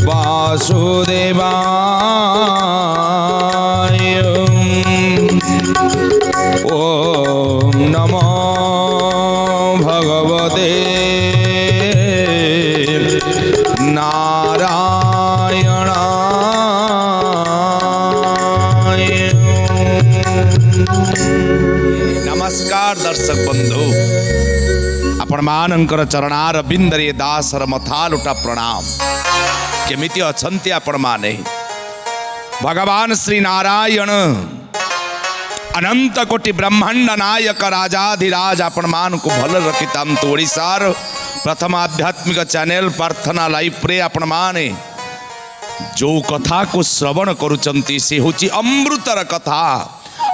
वासुदेवाय। ओम नमो भगवते नारायणाय। नमस्कार दर्शक बंधु, आपण मानकर चरणार बिंदरे दासर मथालुटा प्रणाम। केमिति अछंती आपण माने? भगवान श्री नारायण अनंत कोटि ब्रह्मांड नायक राजाधिराज आपण मान को भल रखिताम। तो ओडिशार प्रथम आध्यात्मिक चैनल प्रार्थना लाइव रे आपण माने जो कथा को श्रवण करुचंती से होची अमृतर कथा,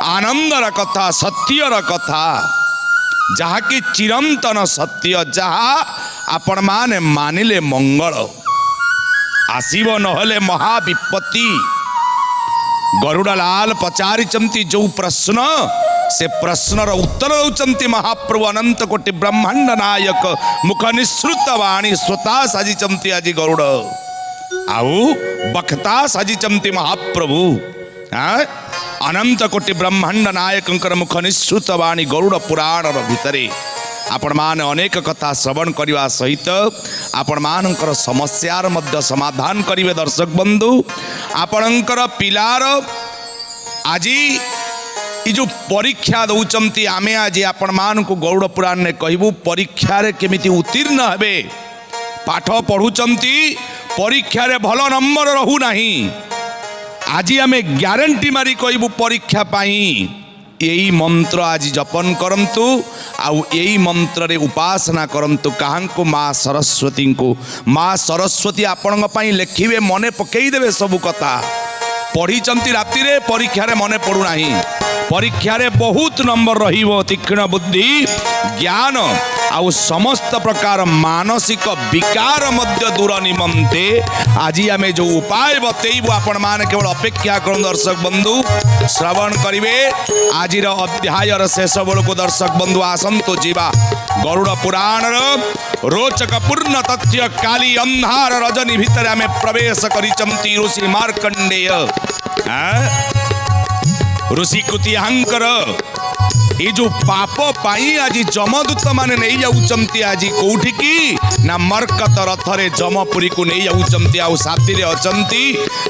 आनंदर कथा, सत्यर कथा, जहा कि चिरंतन सत्य, जहा आपण माने मानिले मंगल, आसीब नहले महाविपत्ति। गरुड़लाल पचारिचंती जो प्रश्न, से प्रश्नर उत्तर दौचंती महाप्रभु अनंत कोटि ब्रह्मांड नायक मुख निसृत वाणी स्वता साजिचंती आज गरुड़ आउ बखता साजिचंती महाप्रभु। अनंत कोटि ब्रह्मांड नायकंकर मुख निसृत वाणी गरुड़ पुराण भितरे आपण माने अनेक कथा श्रवण करने सहित आपण मानकर समस्यार मध्य समाधान करिवे। दर्शक बंधु, आपणकर पिलार आज ये जो परीक्षा दौचंती आमे आज आपण मान को गरुड़ पुराण ने कहबू परीक्षा रे केमिति उत्तीर्ण हेबे। पाठ पढ़ुचंती परीक्षा रे भल नंबर रहू नहीं। आज आमे ग्यारंटी मारी कहबू परीक्षा पाई यही मंत्र आज जपन करंतु, आउ यही मंत्र रे उपासना करंतु। कहां को माँ सरस्वती को, माँ सरस्वती आपण पाई लेखिवे, मने पकई देवे सब कथा। पढ़ी चंती राति रे परीक्षा रे मने पड़ू नहीं। परीक्षा रे बहुत नंबर रहिबो। तीक्ष्ण बुद्धि, ज्ञान आउ समस्त प्रकार मानसिक विकार मध्य दूर निमंते आज आमे जो उपाय बतेइबो आपण माने केवल अपेक्षा करन। दर्शक बंधु श्रवण करिवे। आज अध्याय शेष बेलू दर्शक बंधु आसंतु जीवा गरुड़ पुराण रोचक पूर्ण तथ्य काली अंधार रजनी भितर आमे प्रवेश करिचंती ऋषि मार्कंडेय। ऋषि कृतिहांकर ये जो पाप पाई आज जमदूत माने नहीं जाउचंती आज कोठी की ना मरकत रथरे जमपुरी को नहीं जाउचंती। आउ साथी रे अचंती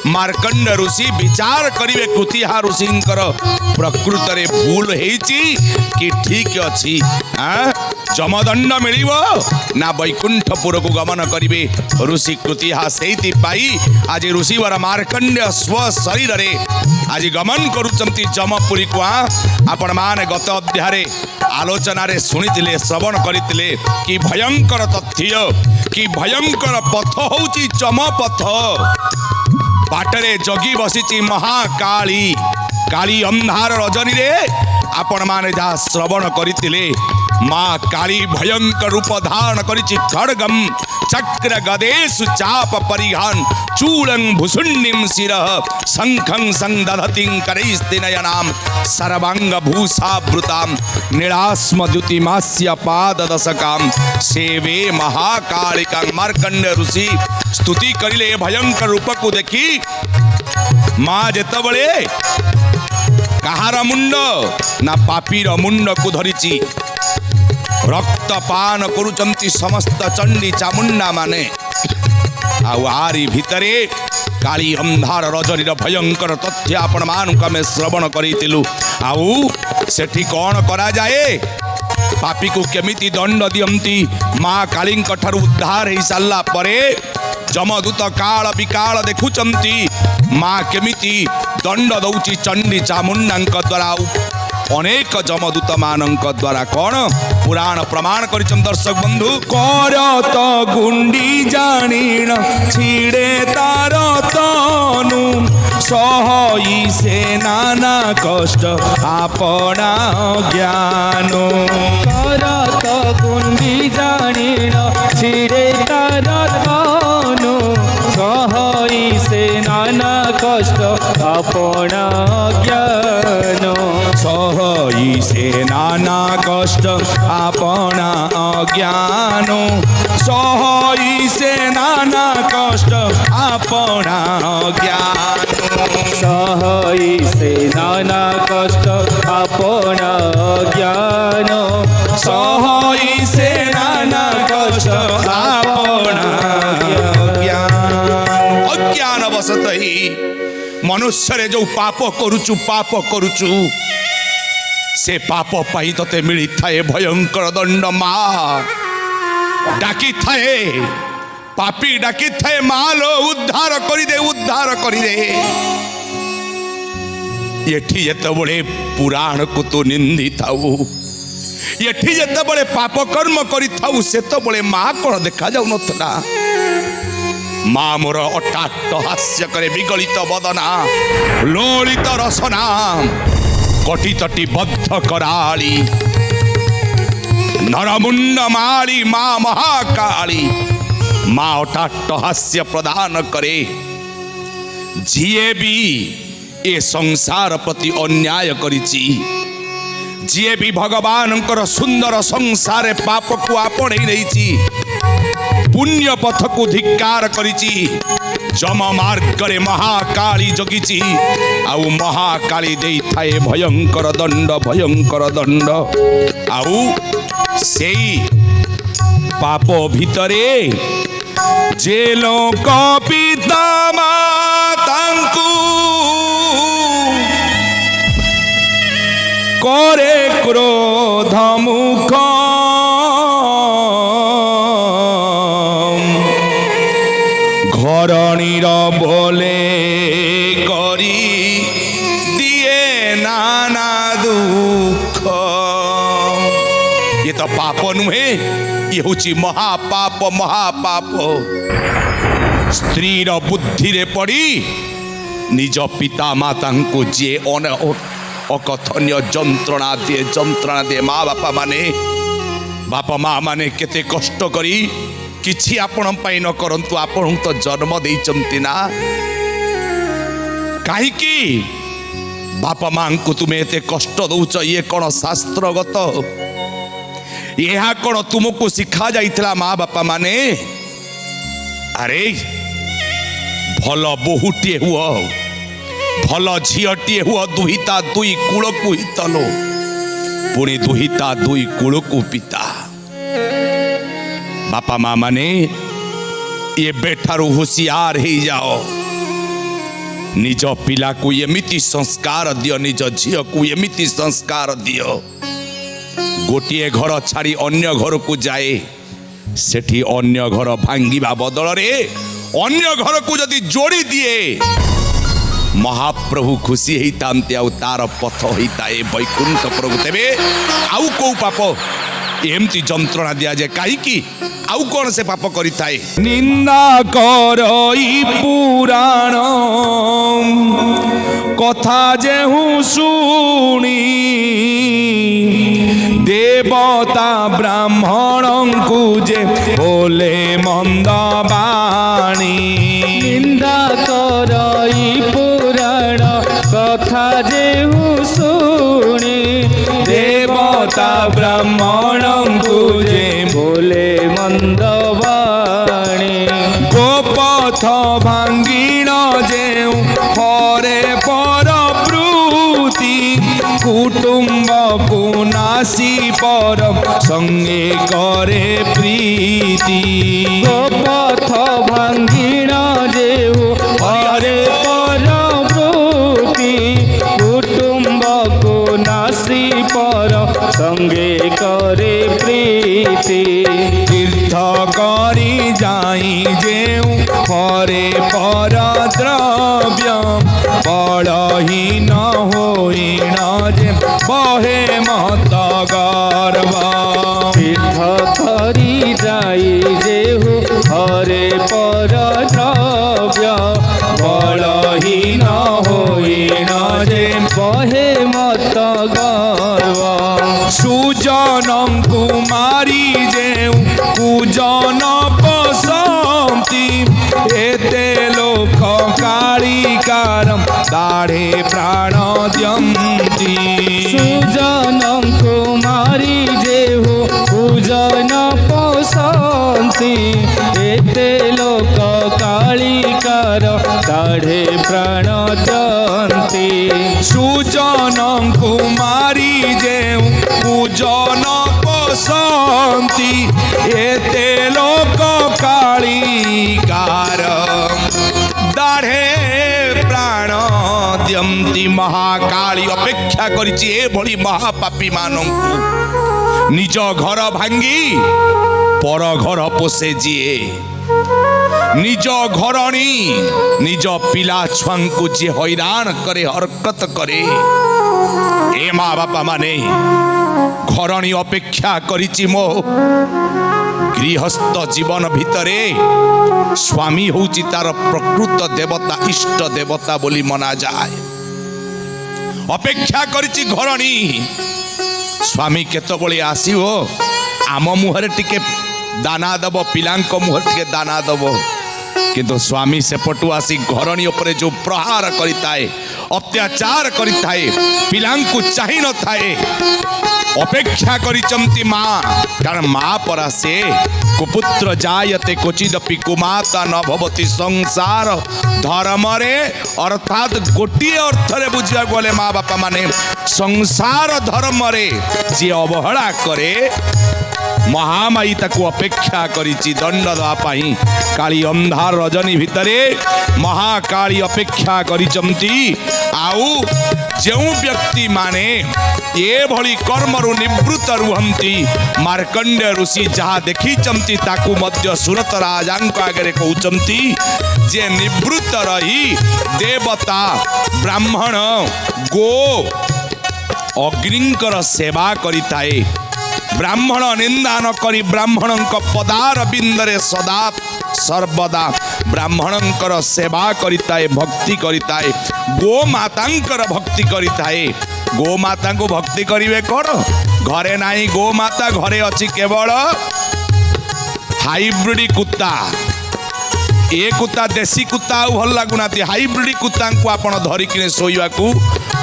मार्कंड ऋषि। विचार करिवे कृतिहा ऋषिंकर प्रकृत रे भूल हेची कि ठीक अछि। जमदंड मिलिबो ना वैकुंठपुर को गमन करिवे ऋषि कृतिहा। सेति पाई आज ऋषिवर मार्कंड स्व शरीर रे आज गमन करुचंती जमपुरी को। आपण माने गत अध्याय आलोचना रे सुनिथिले, श्रवण करिथिले कि भयंकर तथ्य, कि भयंकर पथ होची चमपथ। बाटरे जगी बसिची महाकाली, काली अंधार रजनी रे आपण माने जा श्रवण करिथिले। माँ काली भयंकर रूप धारण करिछि खड्गम चक्र गदेषु चाप परिहान चूलं भुसुंडिम शिरः शंखं संदधतिं करैस्तिनयनां सर्वांग भूषावृतां नीलास्म द्युतिमास्य पाददशकां सेवे महाकालिकां। मार्कंड ऋषि स्तुति करिले भयंकर रूप को देखी। माँ जेतबळे कहार मुंड ना पापीर मुंड को धरिछि रक्तपान करुचंती समस्त चंडी चामुंडा माने। आरी भितरे काली अंधार रजनीर भयंकर तथ्य आपण मानक आमे श्रवण करितिलु। आउ सेठी कौन करा जाए, पापी को केमिति दंड दियंती। माँ काली ठारू उद्धार हो सारा परे जमदूत काल विकाल देखुचंती माँ केमिति दंड दौची चंडी चामुंडा द्वारा। अनेक जमदूत मानक द्वारा कौन पुराण प्रमाण करिछन। दर्शक बंधु करत गुंडी जानिण छिड़े तार तनु सहई से नाना कष्ट आपना ज्ञान। करत गुंडी जानिण छिड़े तार तनु सहई से नाना कष्ट आपना ज्ञान। सहई से नाना कष्ट आपना अज्ञान সহই সে নানা কষ্ট আপনা জ্ঞান সহই সে নানা কষ্ট আপন জ্ঞান সহই সে নানা কষ্ট আপনা জ্ঞান অজ্ঞান বশতই মনুষ্যরে যে পাপ করুচু সে পাপ পাই তোতে মিলিথায়ে ভয়ঙ্কর দণ্ড মা ডাকি থায়ে পাপি ডাকি থায়ে মা লো উদ্ধার করিদে এଠି যেতବେଳେ ପୁରାଣକୁ ତୁ ନିନ୍ଦିଥାଉ ଏଠି ଯେତେବେଳେ ପାପ କର୍ମ କରିଥାଉ ସେତେବେଳେ ମା କ'ଣ ଦେଖାଯାଉନଥିଲା ମା ମୋର ଅଟ୍ଟାଟ ହାସ୍ୟ କରେ ବିଗଳିତ ବଦନା ଲୋଳିତ ରସନା କଟିତଟି ବଦ୍ଧ କରାଳି ନରମୁଣ୍ଡ ମାଳି ମା ମହାକାଳୀ ମା ଅଟ୍ଟାଟ ହାସ୍ୟ ପ୍ରଦାନ କରେ ଯିଏ ବି ଏ ସଂସାର ପ୍ରତି ଅନ୍ୟାୟ କରିଛି ଯିଏ ବି ଭଗବାନଙ୍କର ସୁନ୍ଦର ସଂସାରରେ ପାପକୁ ଆପଣେଇ ନେଇଛି ପୁଣ୍ୟ ପଥକୁ ଧିକ୍କାର କରିଛି ଯମ ମାର୍ଗରେ ମହାକାଳୀ ଜଗିଛି ଆଉ ମହାକାଳୀ ଦେଇଥାଏ ଭୟଙ୍କର ଦଣ୍ଡ ଆଉ ସେଇ ପାପ ଭିତରେ ଯେ ଲୋକ ପିତା ମାତାଙ୍କୁ করে ক্রোধ মুখ ঘরণীর বলে করি দিয়ে নানা দুঃখ ये तो पाप नुहे ये होची महापाप स्त्रीर बुद्धि रे पड़ी निज पिता माता को जे अकथनीय जंत्रणा दिए माँ बापा माँ माने केते कष्ट करी किछि आपण पाई न करंतु आपण तो जन्म देइचंती ना काहे की बापा माँ को तुम्हें एते कष्ट दउच ये कौन शास्त्रगत यह कौन तुमको शिखा जाइथिला माँ बापा माने अरे भल बहुटे हुआ भल झीटीए हुआ दुहिता दुई कूल को हितलो पुणी दुहिता दुई कूल को पिता बापा माँ माने ये बेठारू होशियार ही जाओ निज पिला को एमिति संस्कार दियो निज झील को एमिति संस्कार दियो गोटे घर छाड़ी अन्य घर को जाए सेठी अन्य घर भांगिबा बदल रे अन्य घर को जदि जोड़ी दिए महाप्रभु खुशी होता तार पथ होता है वैकुंठ प्रभु तेरे आउ कौ पाप एमती जंत्रणा दिया जाए कहीं आउ कौन से पाप करी थाए निंदा कर पुराण कथा जेहू शुणी देवता ब्राह्मण को जे बोले मंद बाणी निंदा कर पुराण कथा जेहू शुणी देवता ब्राह्मण को जे बोले मंद बाणी गोपथ भांगिण जेऊ हरे पर प्रूति कुटुंब को नासी पर संगे करे प्रीति गोपथ भांगिण जेऊ हरे पर प्रूति कुटुंब को नासी पर संगे करे प्रीति तीर्थ करी जाई जेऊ हरे पर द्रव्य बड़हीन होइण जे बहे मत गर्व तीर्थ करी जाई जेहू हरे पर द्रव्य बड़हीन होइण जे बहे मत गर्व सुजन कुमारी जेऊ कुजन पसंती एते लोक कालिकारम दाढ़े प्राण द्यंती सुजन कुमारी जेहू पूजन पसंती एते लोक कालिकार दाढ़े प्राण चंती सुजन कुमारी जेउ पूजन पसंती एते लोक कालिकार दाढ़े प्राण दियंती महाकाली अपेक्षा करिछि एभली महापापी मानंकु निज घर भांगी पर घर पोषे जिए निज घरणी निज पिला छुआंकु जी हैरान करे हरकत करे ए माँ बापा माने घरणी अपेक्षा करिछि मो गृहस्थ जीवन भितरे स्वामी होउछि तार प्रकृत देवता इष्ट देवता बोली मना जाए अपेक्षा करिछि घरणी स्वामी केतबळे आसीबो आम मुहरे टिके दाना दब पिलांक मुहर टिके दाना दब किंतु स्वामी सेपटू आसी घरणी उपरे जो प्रहार करिताए अत्याचार करिताए पिलांकु चाहि न थाए अपेक्षा करिचंती माँ कारण माँ परा से कुपुत्र जायते क्वचिदपि कुमाता न भवति संसार धर्म रे अर्थात गोटे अर्थ रे बुझिया गले माँ बापा माने संसार धर्म रे जे अवहेला करे महामाई ताकू अपेक्षा करिछि दंड दवा पाई काली अंधार रजनी भितरे महाकाली अपेक्षा करिचंती आउ जेउ व्यक्ति माने ये भली कर्मरु निवृत्त रुहंती मार्कंडेय ऋषि जहा देखिचंती ताकू मध्य सुरत राजांक आगे कहउचंती जे निवृत्त रही देवता ब्राह्मण गो अग्निंकर सेवा करिताए ब्राह्मण निंदा न करी ब्राह्मणंक पदार बिंदरे सदा सर्वदा ब्राह्मणंकर सेवा करिताए भक्ति करिताए गो मातांकर भक्ति करिताए गो माता को भक्ति करिवे कोन घरे नाही गो माता घरे अछि केवल हाइब्रिड कुत्ता ए कुत्ता देसी कुत्ता भल लागुना हाइब्रिड कुत्ता को आपण धरिकिने सोइवा को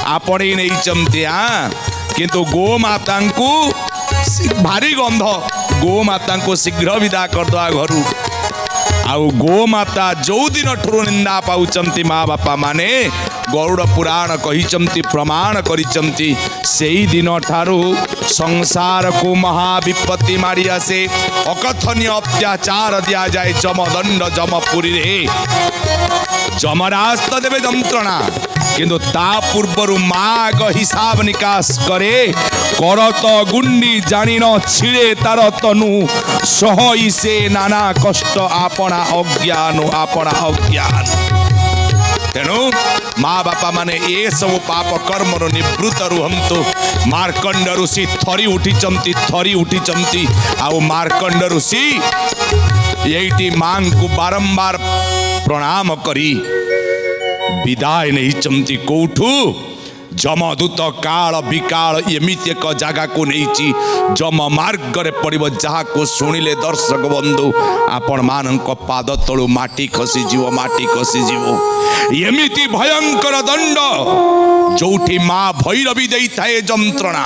आपण नै चमते किंतु गो माता को भारी गंध गो माता को शीघ्र विदा करदवा घरू आउ गो माता जो दिन ठुर निंदा पाउचंती माँ बापा माने गरुड़ पुराण कहिचंती प्रमाण करिचंती सेई दिन ठारू संसार को महाविपत्ति मारी आसे अकथनीय अत्याचार दिया जाए जमदंड जमपुरी रे जमराज तो देवे जंत्रणा किंतु ता पूर्वर माग हिसाब निकास करे करत गुंडी जानी न छिड़े तार तनु सहई से नाना कष्ट आपना अज्ञान तेणु माँ बापा माने ये सब पाप कर्म निवृत्त रुहंतु मार्कंड ऋषि थरी उठिचंती आउ मार्कंड ऋषि यही मां को बारंबार प्रणाम करी विदाय नहीं चमती कौठू जमदूत काल विकाल एमिति एक जगह को नहीं जम मार्ग रे पड़ो जहाँ को शुणिले दर्शक बंधु आपण मान पाद तलु माटी खसीज एमिति भयंकर दंड जोठी माँ भैरवी दे थाए जंत्रणा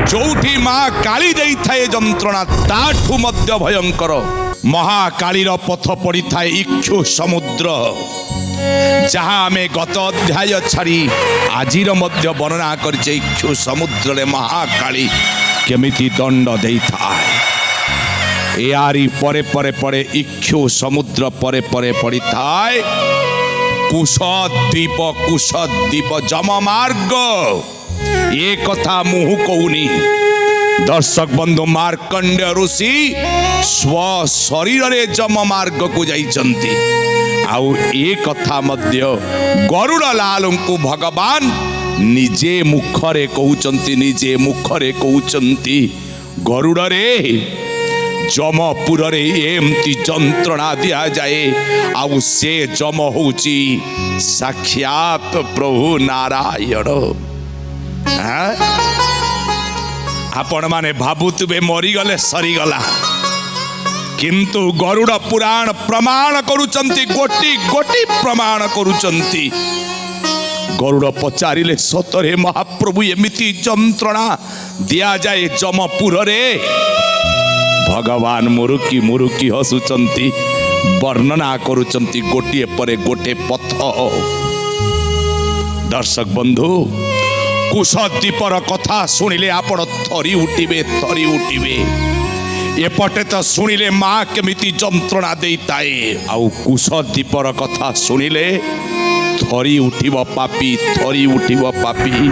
जोठी माँ काली दे थाए जंत्रणा ताठू मध्य भयंकर महाकालीर पथ पड़ी थाए इक्षु समुद्र जहाँ आमे गत अध्याय छाड़ी आजिर मध्य वर्णना करिछे इक्षु समुद्र रे महाकाली केमिति दंड दे थाए यारी परे परे पड़े इक्षु समुद्र परे परे पड़ी थाए कुशद्वीप जम मार्ग ये कथा मुहु कहूनी दर्शक बंधु मार्कंडेय ऋषि स्व शरीर रे जम मार्ग को जाइचंती आउ ये कथा मध्य गरुड़ लाल को भगवान निजे मुखरे कहउचंती गरुड़ रे जमपुर रे एमती जंत्रणा दिया जाए आउ से जम होची साक्षात प्रभु नारायण आपण माने भाबुतबे मरीगले सरीगला किंतु गरुड़ पुराण प्रमाण करुचंती गोटी गोटी प्रमाण करुचंती गरुड़ पचारिले सतरे महाप्रभु एमिति जंत्रणा दिया जाए जमपुर रे भगवान मुरुकी मुरुकी हसुचंती वर्णना करुचंती गोटे पर गोटे पथ। दर्शक बंधु कुशद्वीपर कथा शुणिले आपण थरी उठिबे थरी उठिबे। एपटे तो शुणिले माँ केमिति जंत्रणा देइताए आउ कुशद्वीपर कथा शुणिले थरी उठिब पापी थरी उठिब पापी।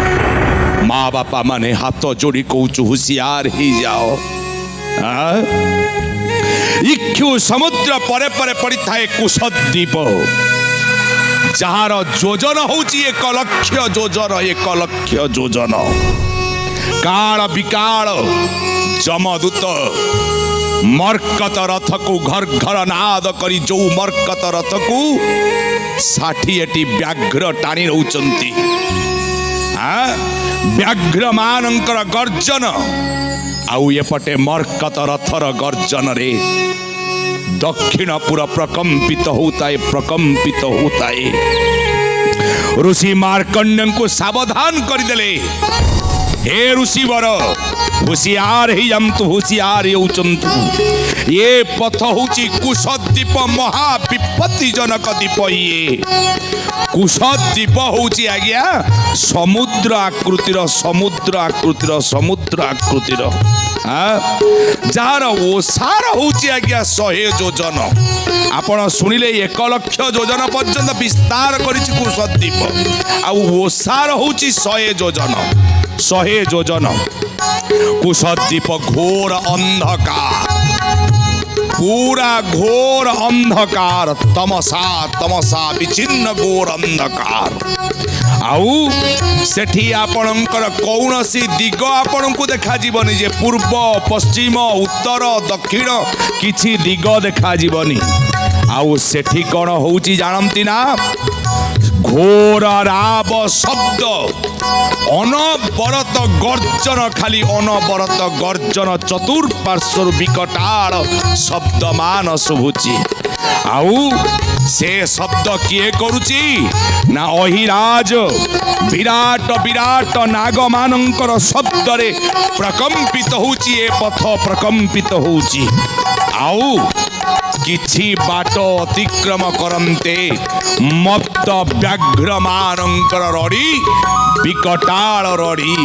माँ बापा माने हाथ जोड़ी कहूचु हुशियार ही जाओ। इक्षु समुद्र परे परे पड़ी थाए कुशद्वीप जार योजन होची 1 लाख योजन 1 लाख योजन। काल विकाल जमदूत मर्कत रथ को घर घर नाद करी जो मर्कत रथ को 60 व्याघ्र टाणी रहउचंती। व्याघ्र मानकर गर्जन आउ एपटे मर्कत रथर गर्जन रे दक्षिणपुर प्रकंपित होताए प्रकंपित होताए। ऋषि मार्कंडेय को सावधान करदेले हे ऋषिवर हुशियार ही जमतु हुशियार होचंतु। ये पथ होची कुशद्वीप महाविपत्ति जनक द्वीप। ये कुशद्वीप होची आज्ञा समुद्र आकृतिर समुद्र आकृतिर समुद्र आकृतिर। जार ओसार होची आज्ञा 100 योजन। आपण शुणिले 1 लाख योजन पर्यंत विस्तार करिछि कुशद्वीप आउ ओसार होची 100 योजन 100 योजन। कुशद्वीप घोर अंधकार पूरा घोर अंधकार तमसा तमसा विचिन्न घोर अंधकार। आउ सेठी आपणकर कौनसी दिग आपणको देखा जीवनी जे पूर्व पश्चिम उत्तर दक्षिण किछि दिग देखा जीवनी। आउ सेठी कौन होउची जानती ना घोर राव शब्द अनबरत गर्जन खाली अनबरत गर्जन चतुर्पार्श्व विकटाल शब्दमान शुभुची। आउ से शब्द किए करुची ना अहिराज विराट विराट नाग मानकर शब्द रे प्रकंपित होची। ए पथ प्रकंपित होची। आउ किछि बाट अतिक्रम करन्ते मत्त व्याघ्र मानकर रड़ी विकटाल रड़ी।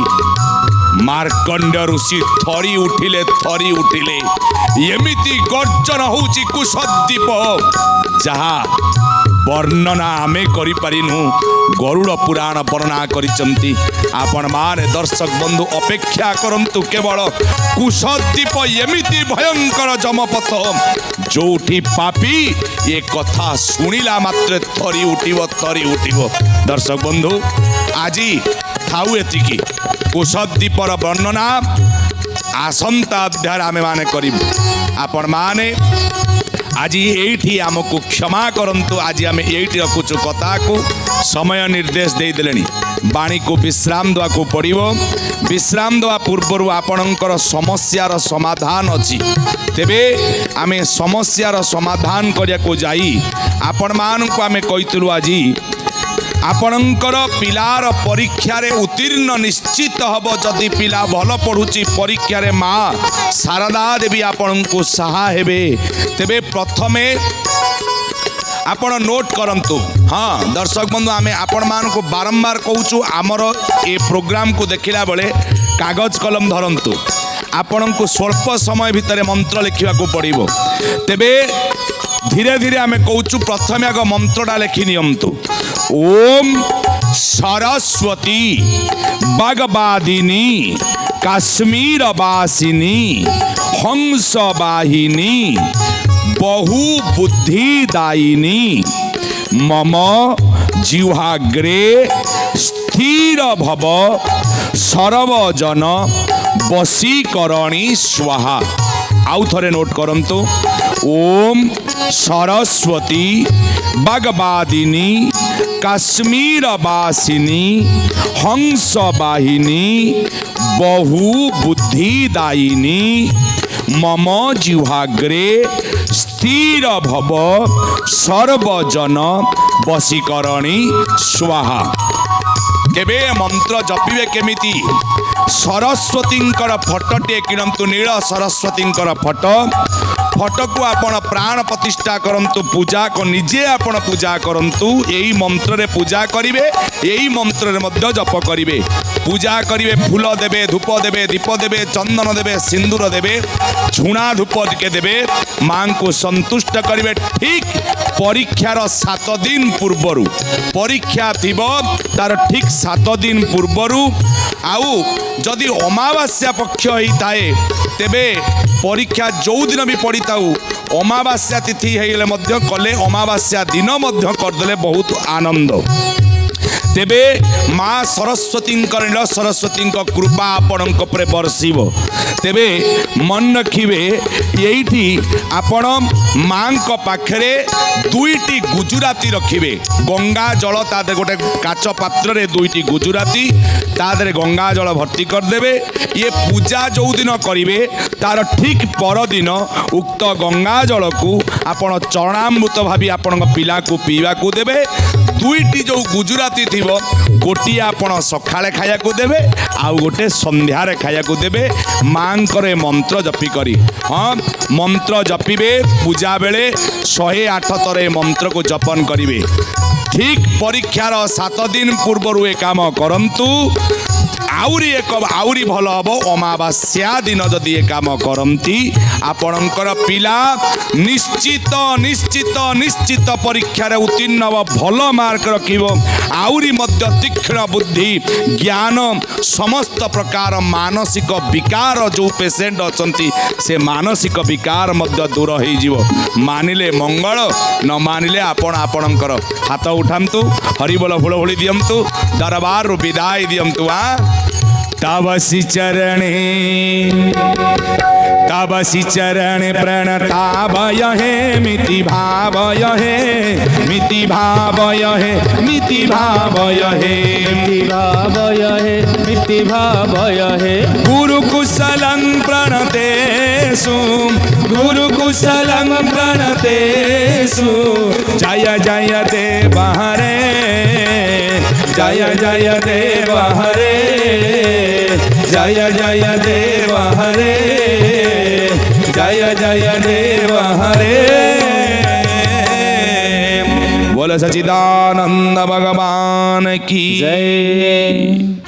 मार्कंडेय ऋषि थरी उठिले एमिति गर्जन होची कुशद्वीप जहा वर्णना आमे करि परिनु गरुड़ पुराण वर्णना करिसंती। आपण माने दर्शक बंधु अपेक्षा करंतु केवल कुशद्वीप एमिति भयंकर जमपथ जोठी पापी ये कथा शुणिला मात्र थरी उठिब। दर्शक बंधु आजी थाउ एतिकी कुशद्वीपर वर्णना आसंता अध्याय आमे माने करिबु। आपण माने आज एठी आमको क्षमा करंतु। आज आम एठी रखुचु कथा को समय निर्देश दे देलेनी बाणी को विश्राम दवा को पड़िबो। विश्राम दवा पूर्व आपणकर समस्यार समाधान अछि तेबे आमे समस्यार समाधान करिया को जाई आपण मान को आमे कहितलु आजी आपणकर पिलार परीक्षा रे उत्तीर्ण निश्चित हब। जदि पिला भल पढ़ुची परीक्षा रे माँ शारदा देवी आपण को सहा हेबे तेबे प्रथमे आपण नोट करंतु। हाँ दर्शक बंधु आमे आपण मान को बारंबार कहूचु आमर ए प्रोग्राम को देखिला बेले कागज कलम धरंतु। आपण को स्वल्प समय भितर मंत्र लिखा को पड़िबो। तेबे धीरे धीरे आमे कहूचु प्रथमे आग मंत्रटा लिखि नियंतु। ओम सरस्वती बागबादिनी काश्मीर वासिनी हंस वाहिनी बहु बुद्धिदायिनी मम जिह्वाग्रे स्थिर भव सर्वजन वशीकरणी स्वाहा। आउ थरे नोट करंतु। ओम सरस्वती बागबादिनी काश्मीर वासिनी हंस वाहिनी बहु बुद्धिदायिनी मम जिह्वाग्रे स्थिर भव सर्वजन वशीकरणी स्वाहा। तेबे मंत्र जपिबे केमिति सरस्वतींकर फटोटे किणतु नील सरस्वतींकर फटो फटो को आपण प्राण प्रतिष्ठा करंतु पूजा को निजे आपण पूजा करंतु यही मंत्र रे पूजा करिवे यही मंत्र रे मध्य जप करिवे पूजा करिवे फूल देबे धूप देबे दीप देबे चंदन देबे सिंदूर देबे झुणा धूप के देबे मां को संतुष्ट करिवे ठीक परीक्षार 7 दिन पूर्वरु परीक्षा थिबो तार ठीक 7 दिन पूर्वरु आउ जदि अमावास्या पक्ष होइताए तेबे परीक्षा जो दिन भी पड़ी ताऊ अमावास्या तिथि हेले मध्य कले अमावास्या दिन मध्य करदेले बहुत आनंद तेबे माँ सरस्वती नील सरस्वती कृपा आपण बरसिब तेबे मन रखिए यही आपण माँ पाखरे 2टी गुजराती रखिए गंगा जल तादे गोटे काच पात्र रे 2टी गुजराती तादे गंगा जल भर्ती करदेवे ये पूजा जो दिन करिवे तार ठीक पर दिन उक्त गंगा जल को आपण चरणामृत भावी आपण पिला को पीवा को देवे 2टी जो गुजराती थी गोटे आपण सकाळे खाया को देवे आउ गोटे संध्यारे खाया को देवे मांकर मंत्र जपी करी हाँ मंत्र जपिबे पूजा बेले 108 थर मंत्र को जपन करिवे ठीक परीक्षार 7 दिन पूर्व ए काम करंतु आउरी भल हम अमावास्या दिन जदि ए काम करती आपणकर पिला निश्चित निश्चित निश्चित परीक्षा उत्तीर्ण हम भल मार्क रखिब आउरी मध्य तीक्ष्ण बुद्धि ज्ञान समस्त प्रकार मानसिक विकार जो पेसेंट अच्छा से मानसिक विकार मध्य दूर हो मानिले मंगल न मानिले आपण आपणकर हाथ उठातु हरिबोल फुलफुली दियंतु दरबार विदाय दियंतु तवसी चरण प्रणताभय हे मिति भावय हे मिति भावय हे मिति भावय हे मिति भावय हे मिति भावय हे गुरु कुशलं प्रणतेषु गुरु कुशलं प्रणतेषु जय जय देव हरे जय जय देव हरे जय जय देव हरे जय जय देव हरे बोल सच्चिदानंद भगवान की जय।